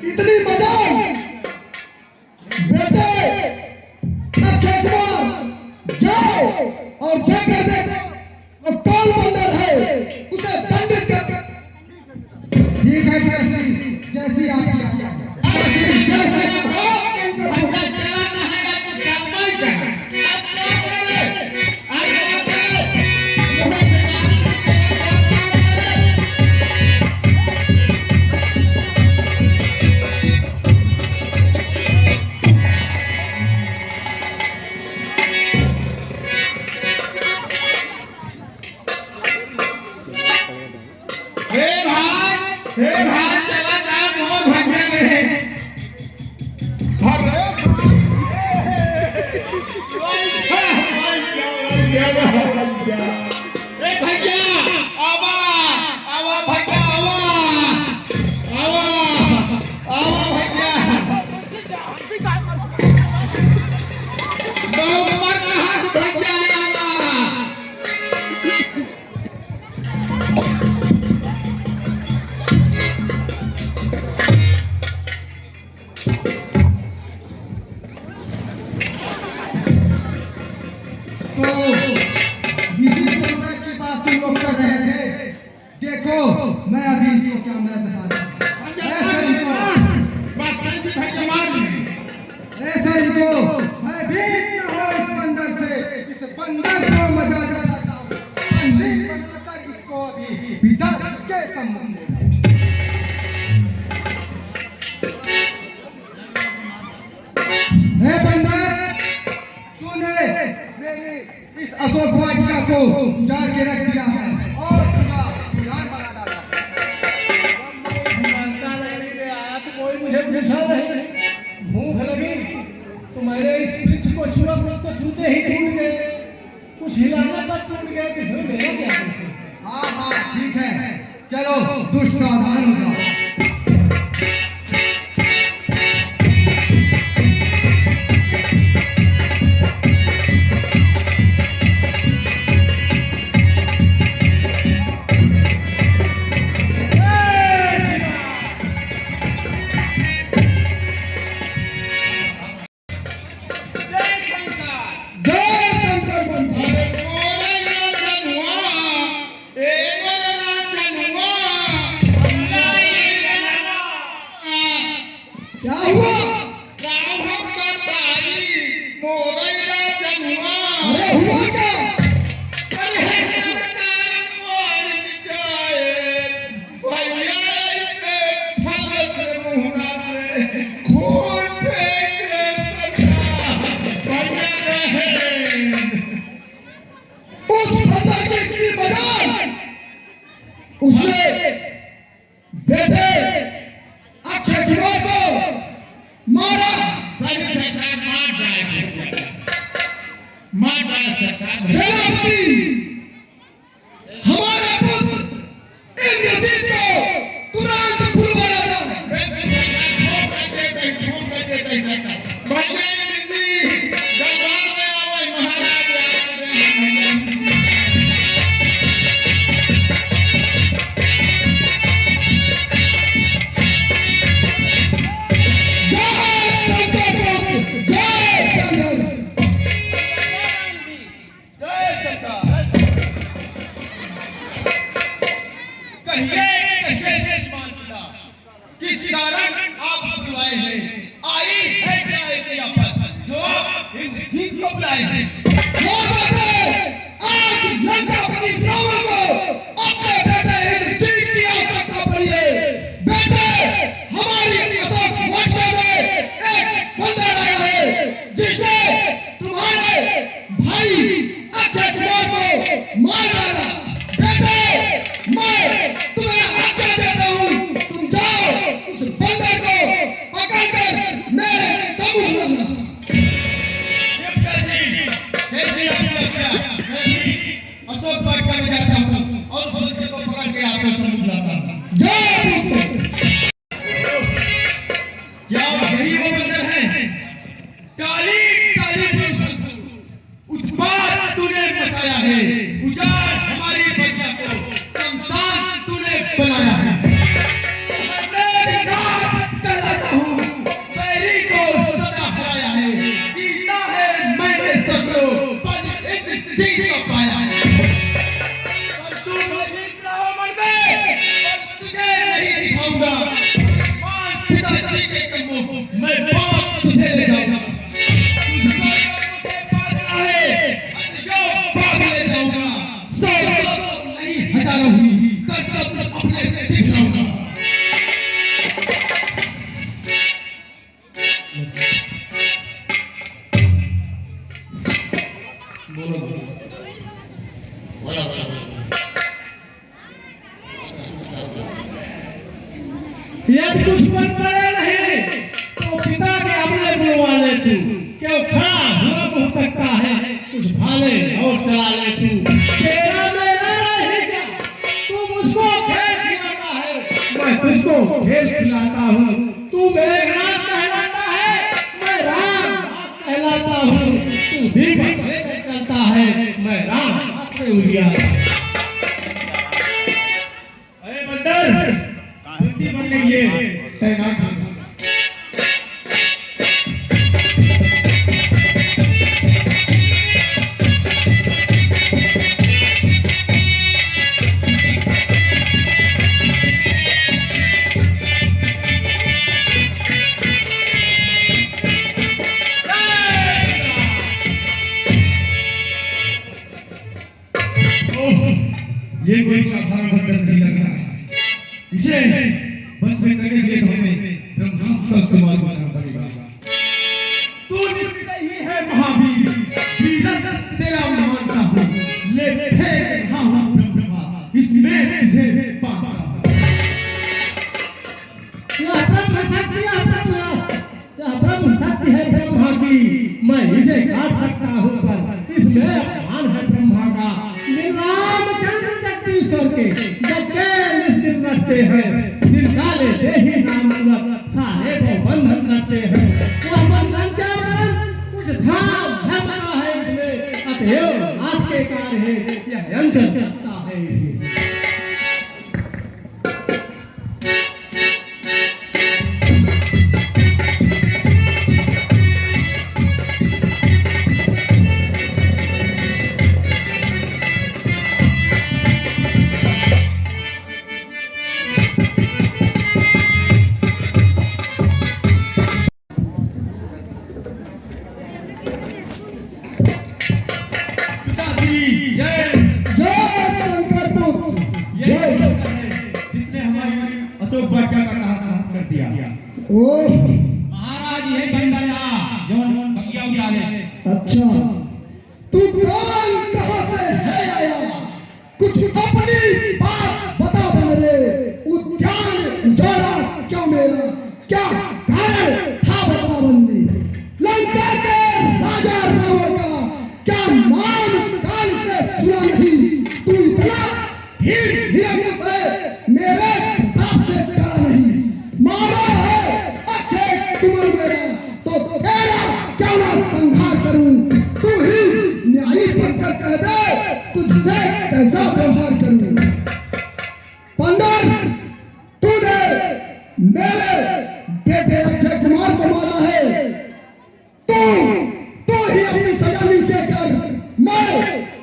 इतनी मजाल बेटे अक्षय कुमार जाओ और जाकर देखो वो कौन बंदर है, उसे दंडित कर। ठीक है जैसी आपकी हे भाई चला जा मोर भंगे में अरे भैया आवा आवा भैया आवा आवा आवा भैया बहुत पर कहा भैया आवा। देखो मैं अभी इसको क्या मैं बता रहा हूँ। स्टेशन को भयभीत न हो इस बंदर से, इस बंदर को मजा दिलाता हूँ। बंदी बनाकर इसको अभी पिता के सम्मुख में। हे बंदर, तूने मेरी इस अशोक वाटिका को उजाड़ के रख दिया है और उसका वीरान बना डाला। मानता नहीं में आया तो कोई मुझे पूछा नहीं, भूख लगी तो मैंने इस वृक्ष को छुआ, तो छूते ही टूट गए, कुछ हिलाने पर टूट गए, किसमें मेरा क्या दोष है? हाँ हाँ ठीक है, चलो दुष्ट सावधान हो जाओ। क्या हुआ? अरे हुआ क्या? उस बंदर की इतनी मजाल, उसने बेटे अक्षय कुमार को मारा। सेनापति हमारे पुत्र इंद्रजीत को तुरंत बुलवाया जाए। किस कारण आप बुलाए हैं? आई है क्या ऐसी आफत जो इंद्रजीत को बुलाए हैं? आज लंकापति रावण को अपने बेटे इंद्रजीत की आवश्यकता पड़ी है। बेटे, हमारी अशोक वाटिका में एक बंदर आया है जिसने तुम्हारे भाई अक्षय कुमार को मार डाला। बेटे, मैं तुम्हें आज्ञा देता हूँ, तुम जाओ उस बंदर को पकड़कर मेरे सम्मुख लाना। अशोक वाटिका में जाता हूँ और उस बंदर को पकड़ के आपको सम्मुख लाता हूँ। जय पुत्र। क्या यही वो बंदर है? काली काली उत्पात तूने मचाया है, उजाड़ हमारी बगिया को शमशान तूने बनाया है। मैं नाथ कहलाता हूँ, बैरी को सदा हराया है, जीता है मैंने सबको, पर इंद्रजीत को पाया है। पर तू भयभीत ना हो मन में, पर तुझे नहीं दिखाऊंगा। मान पिताजी के सम्मुख मैं बाप तुझे ले जाऊंगा। तुझको मुझे पालना है, जो बाप ले जाऊंगा। सौ नहीं हजारों ही कर्तव्य अपने दिखाऊंगा। यदि दुश्मन पड़े नहीं तो पिता के अपने बुलवा ले तू, क्यों खड़ा हुआ मुँह तकता है, कुछ भाले और चला ले तू। तेरा मेरा रहे क्या? तू मुझको खेल खिलाता है, मैं तुझको खेल खिलाता हूँ। तू मेघनाथ कहलाता है, मैं राम कहलाता हूँ। तू दीपक लेकर चलता है, मैं राम हाथ में उजियारा। अरे बंदर, बंदी बनने के लिए तैनात हो। ये कोई साधारण बंदर नहीं लग रहा है। इसे बस में करने के लिए हमें ब्रह्मास्त्र का इस्तेमाल करना पड़ेगा। तू निश्चय ही है महावीर, वीरता तेरा मानता हूँ, ले फेंक रहा हूँ ब्रह्मास्त्र, इसमें तुझे पाता हूँ। ब्रह्म शक्ति है ब्रह्मा की, मैं इसे काट सकता हूँ, पर इसमें अपमान है ब्रह्मा का। रामचंद्र जगदीश्वर के जगह निश्चित रखते हैं, दिल काले देही नाम सारे को बंधन करते हैं। वह बंधन क्या बंधन, कुछ धाम धर्म है इसमें, अतएव आज के कार्य है, यह अंचल करता है इसमें। अशोक वाटिका का तहस कर दिया। महाराज ये बंदरया जोन बगिया उजाले। अच्छा, तू कौन कहाँ से है आया, कुछ अपनी बात बता बंदरे। उद्यान उजाड़ा क्यों मेरा, क्या कारण था बता बंदी। लंका के राजा रावण का क्या नाम कान से सुना नहीं। तू इतना भीड़ निरंकुश है, मेरे प्रताप से डरा नहीं। मारा है अच्छे तुमर मेरा, तो तेरा क्यों ना संहार करूं। तू ही न्यायी बनकर कह दे, तुझसे कैसा व्यवहार करूं। बंदर, तूने मेरे बेटे अक्षय कुमार को मारा है, तू ही अपनी सजा नीचे कर, मैं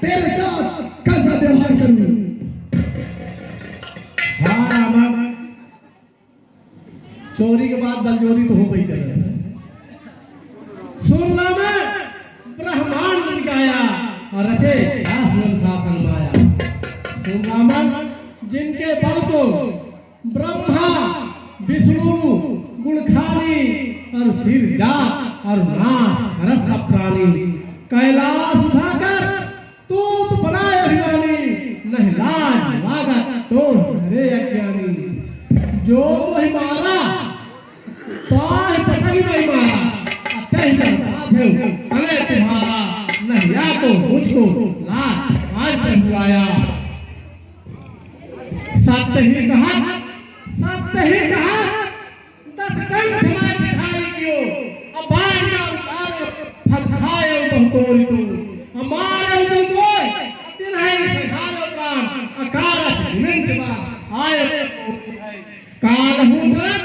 तेरे साथ कैसा व्यवहार करूं। हाँ रामा, चोरी के बाद बलजोरी तो हो गई तेरे। सुन रामा, ब्रह्मांड निकाया और रचे शासन माया। सुन रामा, जिनके बल को ब्रह्मा विष्णु गुणखानी और सिर जात और नाथ रस का प्राणी, कैलाश उठाकर तूत बनाए अभिमानी, नहीं लाज लागत तो रे अज्ञानी। जो वही मारा पाए पटल में मारा, अतः बर्बाद है अरे तुम्हारा, नहीं या तो मुझको लाज आज पर बुलाया। सत्य ही कहा, सत्य ही कहा, 10 कंठ मैं दिखाई क्यों, अब बाढ़ का उतारो फटकाए बहुतोरी तो, हमारे जो कोई दिन है सिखारो प्राण, अकारच विनंत बार आए काल हूँ व्रत,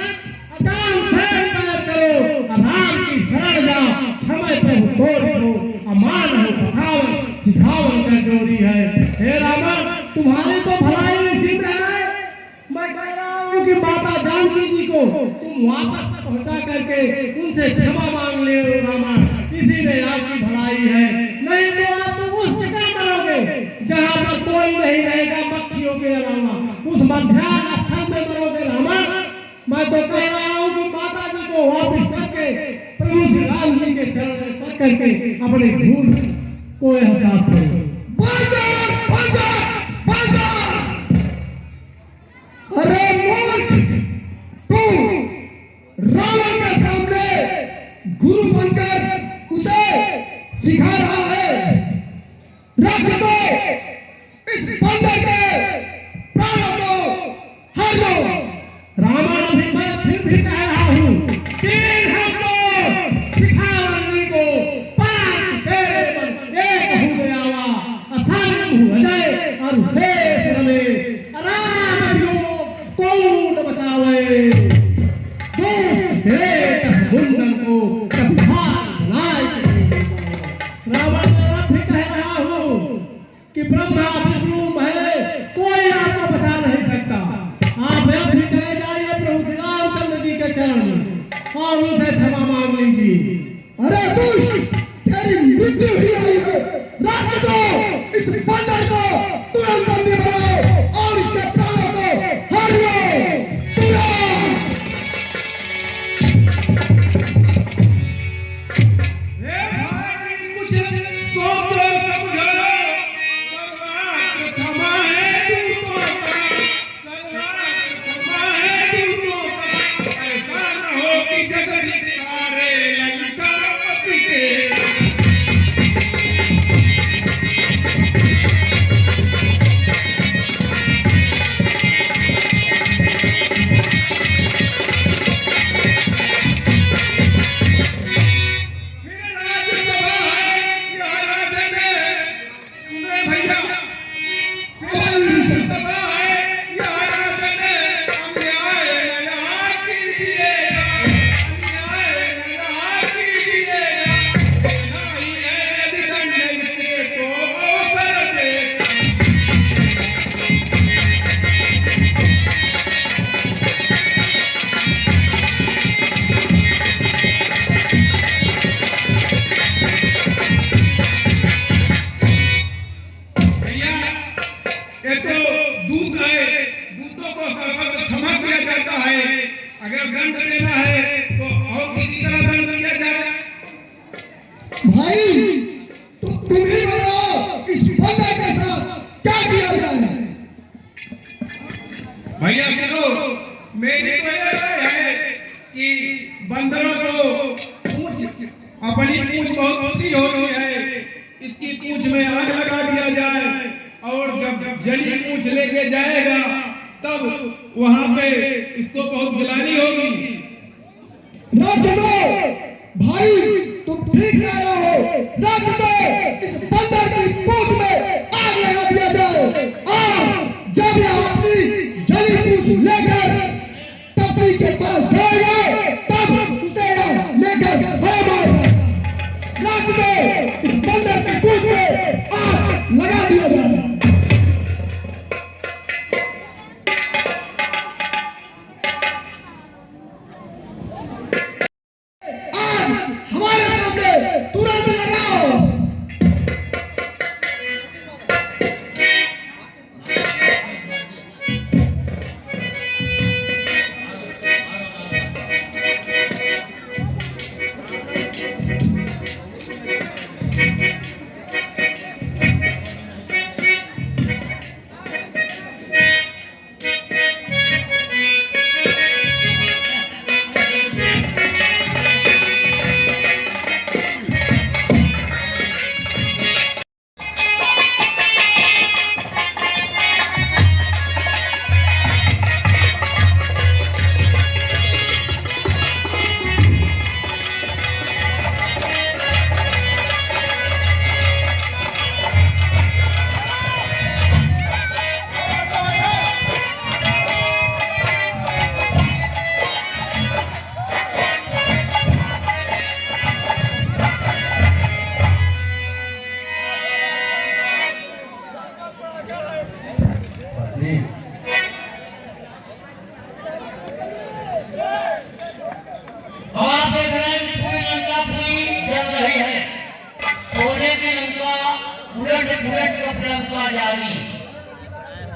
अचान से पैर करो, राम की शरण जाओ, समय प्रभु तोड़ दो, अमान हो पठावन सिखावन का जोरी है। हे रावण, तुम्हारी तो भलाई इसी में है। मैं कह रहा हूँ कि माता जानकी जी को तुम वापस पहुंचा करके उनसे क्षमा मांग ले रावण, इसी में आपकी भलाई है। नहीं तो आप तो उस जगह मरोगे जहाँ पर कोई नहीं रहेगा मक्खियों के अलावा, उस मध्याह्न स्थल में मरोगे रावण। मैं तो कह रहा हूँ कि माता जी को वापस करके प्रभु श्री राम जी के चरण में पड़ करके अपने भूल को एहसास करो। अरे मूर्ख, तू रावण के सामने गुरु बनकर उसे सिखा रहा है। रख दो इस बंदर के प्राणों को, हर दो। रावण, अभी मैं फिर भी कह रहा हूँ, तीन हमको सिखावनी को पांच तेरे पर एक हो गया वा, असंग अजय और शेष रमेश, राम योग कौन बचावे। दोस्त तेरे कस बुंदन को कभी हाथ बनाए। रावण, मैं फिर कह रहा हूँ कि ब्रह्मा विष्णु महेश कोई आपको बचा नहीं सकता। आप भी चले जाइए प्रभु श्री रामचंद्र जी के चरण में और उनसे क्षमा मांग लीजिए। अरे दुष्ट, तेरी मृत्यु ही आई है। रख दो इस बंदर को, तुरंत बंदी बनाओ। भाई तो तुम ही बताओ इस बंदर के साथ क्या किया जाए। भैया चलो, मेरी तो ये राय है कि बंदरों को पूंछ, अपनी पूंछ बहुत होती है, इसकी पूंछ में आग लगा दिया जाए और जब जली पूंछ लेके जाएगा तब वहां पे इसको बहुत गिलानी होगी। राज्य भाई तुम ठीक कह रहे हो, राज्य इस बंदर की पूंछ में आग लगा दिया जाए और जब यह अपनी जली पूंछ लेकर टपरी के पास जाएगा तब उसे यह लेकर फैल मारेगा। राज्य इस बंदर की पूंछ में आग लगा दिया जाए। हमारे सामने तुरंत लगाओ।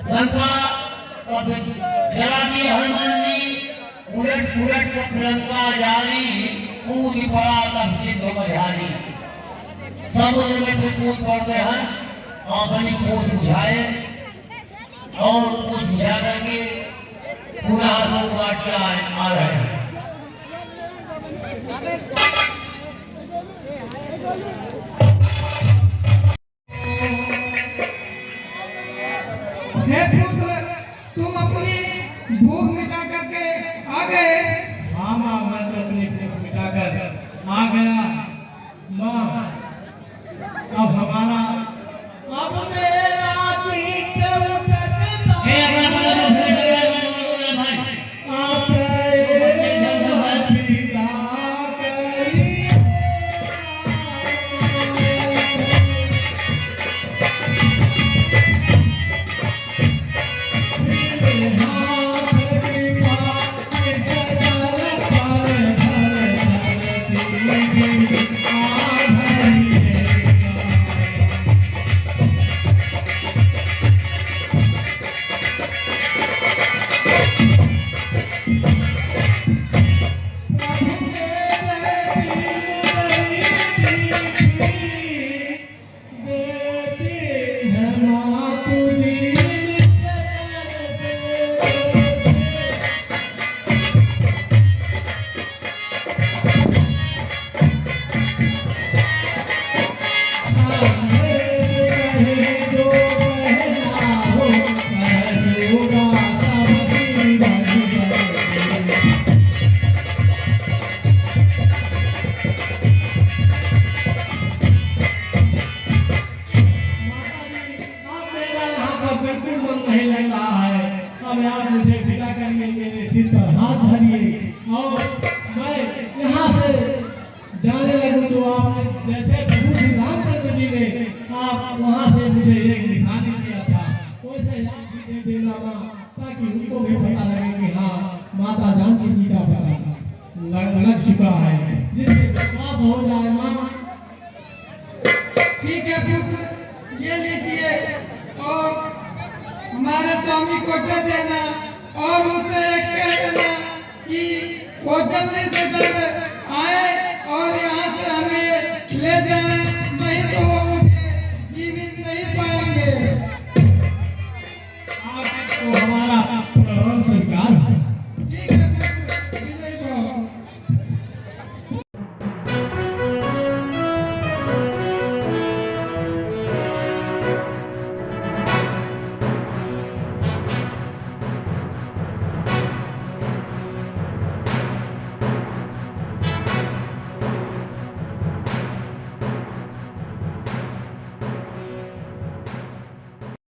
लंका जला दी हनुमान जी, उलट पुलट कर लंका जारी, कूद पड़ा तब सिद्ध बजारी। समुद्र में फिर कूद पड़ते हैं, अपनी पूछ बुझाए और पूछ बुझा करके पूरा लोग काट के आ रहे हैं। हे पुत्र, तुम अपनी भूख मिटा करके आ गए। हाँ माँ, मैं तो अपनी भूख मिटाकर आ गया। माँ, अब हमारा अब मेरा चित्त उतरता हे अपना भाई आप पिता करी जाने लगूं तो आपने जैसे प्रभु श्री रामचंद्र जी ने आप वहां से मुझे एक निशानी दिया था, वैसे आप भी दे देना माँ, ताकि उनको भी पता लगे कि हाँ माता जानकी जी का पता लग चुका है, जिससे विश्वास हो जाए। माँ ठीक है पुत्र, ये लीजिए और हमारे स्वामी को दे देना और उनसे एक कह देना कि वो जल्दी से जल्द आए और यहाँ से हमें ले जाएं